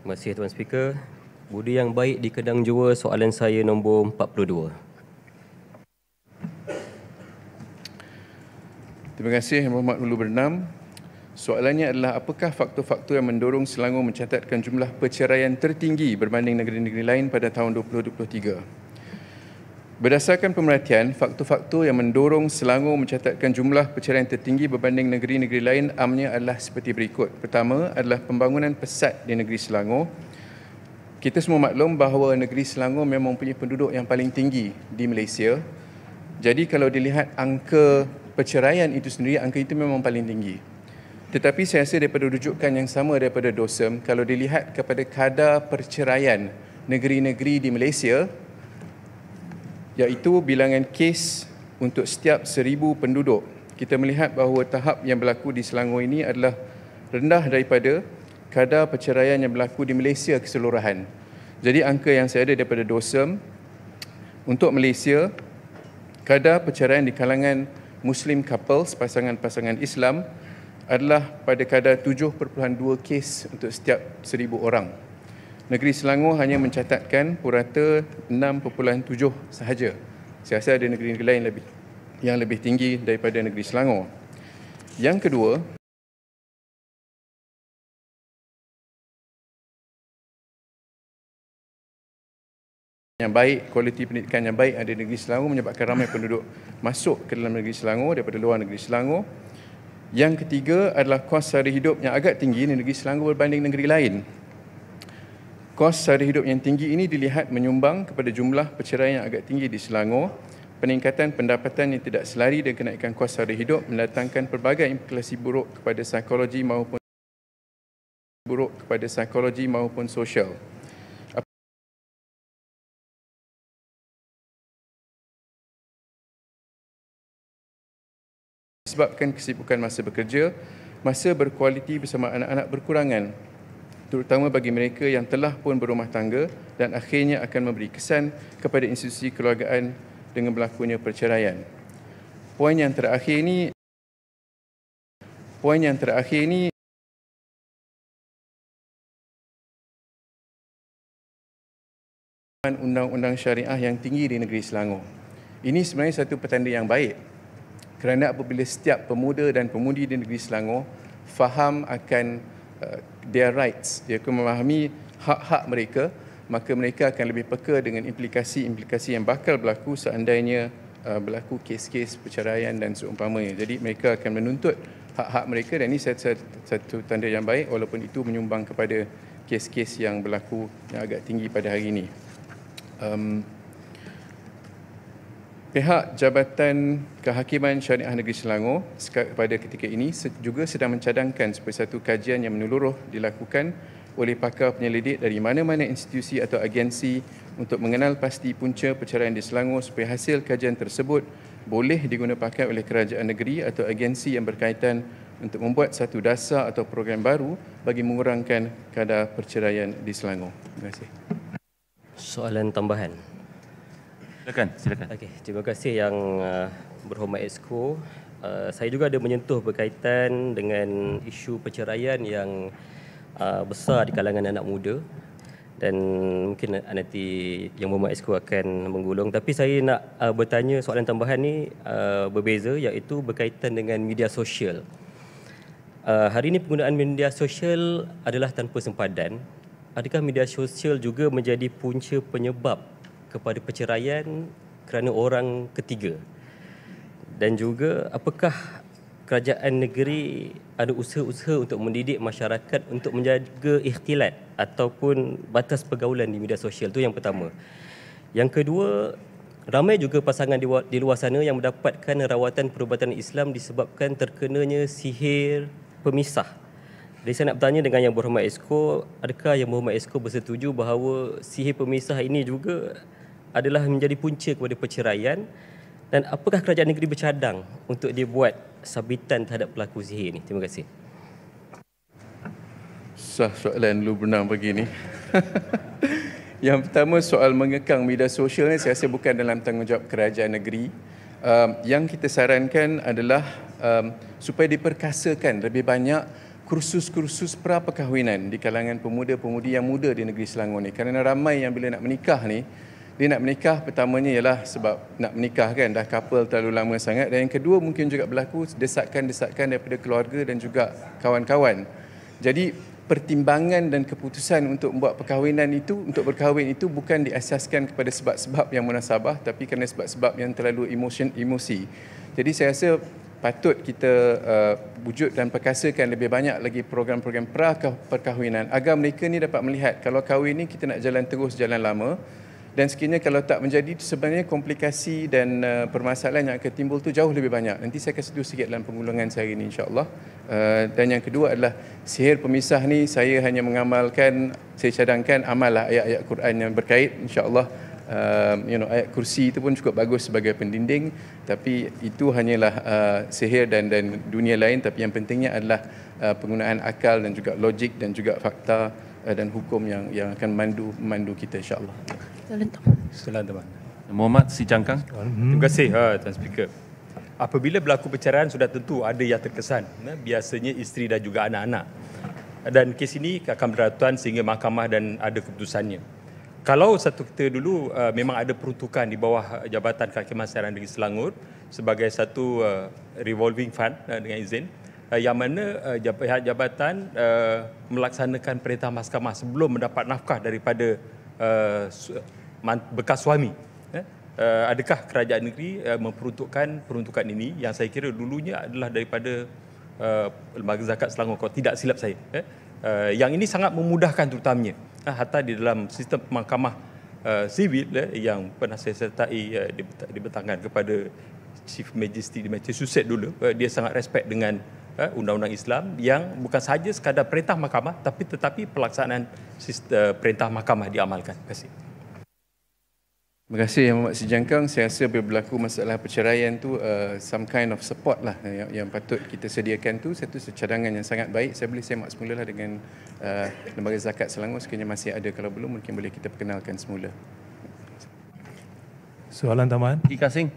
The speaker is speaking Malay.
Terima kasih Tuan Speaker. Budi yang baik di Kedang Jua, soalan saya nombor 42. Terima kasih Muhammad Ulu Bernam. Soalannya adalah apakah faktor-faktor yang mendorong Selangor mencatatkan jumlah perceraian tertinggi berbanding negeri-negeri lain pada tahun 2023? Berdasarkan pemerhatian, faktor-faktor yang mendorong Selangor mencatatkan jumlah perceraian tertinggi berbanding negeri-negeri lain amnya adalah seperti berikut. Pertama adalah pembangunan pesat di negeri Selangor. Kita semua maklum bahawa negeri Selangor memang mempunyai penduduk yang paling tinggi di Malaysia. Jadi kalau dilihat angka perceraian itu sendiri, angka itu memang paling tinggi. Tetapi saya rasa daripada rujukan yang sama daripada DOSEM, kalau dilihat kepada kadar perceraian negeri-negeri di Malaysia, iaitu bilangan kes untuk setiap 1,000 penduduk, kita melihat bahawa tahap yang berlaku di Selangor ini adalah rendah daripada kadar perceraian yang berlaku di Malaysia keseluruhan. Jadi angka yang saya ada daripada DOSEM, untuk Malaysia, kadar perceraian di kalangan Muslim couples, pasangan-pasangan Islam, adalah pada kadar 7.2 kes untuk setiap 1,000 orang. Negeri Selangor hanya mencatatkan purata 6.7 sahaja. Saya rasa ada negeri-negeri lain yang lebih tinggi daripada negeri Selangor. Yang kedua, yang baik, kualiti pendidikan yang baik ada di negeri Selangor menyebabkan ramai penduduk masuk ke dalam negeri Selangor daripada luar negeri Selangor. Yang ketiga adalah kos sara hidup yang agak tinggi di negeri Selangor berbanding negeri lain. Kos sara hidup yang tinggi ini dilihat menyumbang kepada jumlah perceraian yang agak tinggi di Selangor. Peningkatan pendapatan yang tidak selari dengan kenaikan kos sara hidup mendatangkan pelbagai implikasi buruk kepada psikologi maupun sosial. Disebabkan kesibukan masa bekerja, masa berkualiti bersama anak-anak berkurangan, terutama bagi mereka yang telah pun berumah tangga dan akhirnya akan memberi kesan kepada institusi keluargaan dengan berlakunya perceraian. Poin yang terakhir ini undang-undang syariah yang tinggi di negeri Selangor. Ini sebenarnya satu petanda yang baik, kerana apabila setiap pemuda dan pemudi di negeri Selangor faham akan their rights, iaitu memahami hak-hak mereka, maka mereka akan lebih peka dengan implikasi-implikasi yang bakal berlaku seandainya berlaku kes-kes perceraian dan seumpamanya. Jadi mereka akan menuntut hak-hak mereka dan ini satu tanda yang baik walaupun itu menyumbang kepada kes-kes yang berlaku yang agak tinggi pada hari ini. Pihak Jabatan Kehakiman Syariah Negeri Selangor pada ketika ini juga sedang mencadangkan supaya satu kajian yang menyeluruh dilakukan oleh pakar penyelidik dari mana-mana institusi atau agensi untuk mengenal pasti punca perceraian di Selangor supaya hasil kajian tersebut boleh digunapakai oleh kerajaan negeri atau agensi yang berkaitan untuk membuat satu dasar atau program baru bagi mengurangkan kadar perceraian di Selangor. Terima kasih. Soalan tambahan. Silakan. Okey, terima kasih yang berhormat Exco. Saya juga ada menyentuh berkaitan dengan isu perceraian yang besar di kalangan anak muda dan mungkin nanti yang berhormat Exco akan menggulung. Tapi saya nak bertanya soalan tambahan ni berbeza, iaitu berkaitan dengan media sosial. Hari ini penggunaan media sosial adalah tanpa sempadan. Adakah media sosial juga menjadi punca penyebab kepada perceraian kerana orang ketiga? Dan juga apakah kerajaan negeri ada usaha-usaha untuk mendidik masyarakat untuk menjaga ikhtilat ataupun batas pergaulan di media sosial? Itu yang pertama. Yang kedua, ramai juga pasangan di luar sana yang mendapatkan rawatan perubatan Islam disebabkan terkenanya sihir pemisah. Jadi saya nak bertanya dengan Yang Berhormat Exco, adakah Yang Berhormat Exco bersetuju bahawa sihir pemisah ini juga adalah menjadi punca kepada perceraian, dan apakah kerajaan negeri bercadang untuk dia buat sabitan terhadap pelaku sihir ini? Terima kasih. Sah soalan lu Bernam pagi ni. Yang pertama, soal mengekang media sosial ni saya rasa bukan dalam tanggungjawab kerajaan negeri. Yang kita sarankan adalah supaya diperkasakan lebih banyak kursus-kursus pra-perkahwinan di kalangan pemuda-pemudi yang muda di negeri Selangor ni. Kerana ramai yang bila nak menikah ni, dia nak menikah pertamanya ialah sebab nak menikah kan, dah couple terlalu lama sangat. Dan yang kedua mungkin juga berlaku desakan-desakan daripada keluarga dan juga kawan-kawan. Jadi pertimbangan dan keputusan untuk membuat perkahwinan itu, untuk berkahwin itu bukan diasaskan kepada sebab-sebab yang munasabah, tapi kerana sebab-sebab yang terlalu emosi. Jadi saya rasa patut kita wujud dan perkasakan lebih banyak lagi program-program pra-perkahwinan agar mereka ni dapat melihat kalau kahwin ni kita nak jalan terus, jalan lama. Dan sekiranya kalau tak menjadi, sebenarnya komplikasi dan permasalahan yang akan timbul tu jauh lebih banyak. Nanti saya akan sentuh sikit dalam pengulungan saya ini insya-Allah. Dan yang kedua adalah sihir pemisah ni saya hanya mengamalkan, saya cadangkan amallah ayat-ayat Quran yang berkait insya-Allah. Ayat kursi itu pun cukup bagus sebagai pendinding, tapi itu hanyalah sihir dan dunia lain, tapi yang pentingnya adalah penggunaan akal dan juga logik dan juga fakta dan hukum yang akan memandu kita insya-Allah. Silakan teman. Muhammad Si Cangkang. Terima kasih Tuan Speaker. Apabila berlaku perceraian sudah tentu ada yang terkesan, biasanya isteri dan juga anak-anak. Dan kes ini akan beratuan sehingga mahkamah dan ada keputusannya. Kalau satu kita dulu memang ada peruntukan di bawah Jabatan Kehakiman Siaran Negeri Selangor sebagai satu revolving fund dengan izin, yang mana pihak jabatan melaksanakan perintah mahkamah sebelum mendapat nafkah daripada bekas suami. Adakah kerajaan negeri memperuntukkan peruntukan ini yang saya kira dulunya adalah daripada Lembaga Zakat Selangor, kalau tidak silap saya. Yang ini sangat memudahkan terutamanya hatta di dalam sistem mahkamah sivil yang pernah saya sertai dibentangkan kepada Chief Majesty di Massachusetts dulu. Dia sangat respect dengan undang-undang Islam yang bukan sahaja sekadar perintah mahkamah tetapi pelaksanaan perintah mahkamah diamalkan. Terima kasih. Terima kasih Muhammad Si Jangkang. Saya rasa bila berlaku masalah perceraian tu some kind of support lah yang patut kita sediakan tu satu cadangan yang sangat baik. Saya boleh semak semula lah dengan Lembaga Zakat Selangor sekiranya masih ada, kalau belum mungkin boleh kita perkenalkan semula. Soalan tambahan? Ika Singh.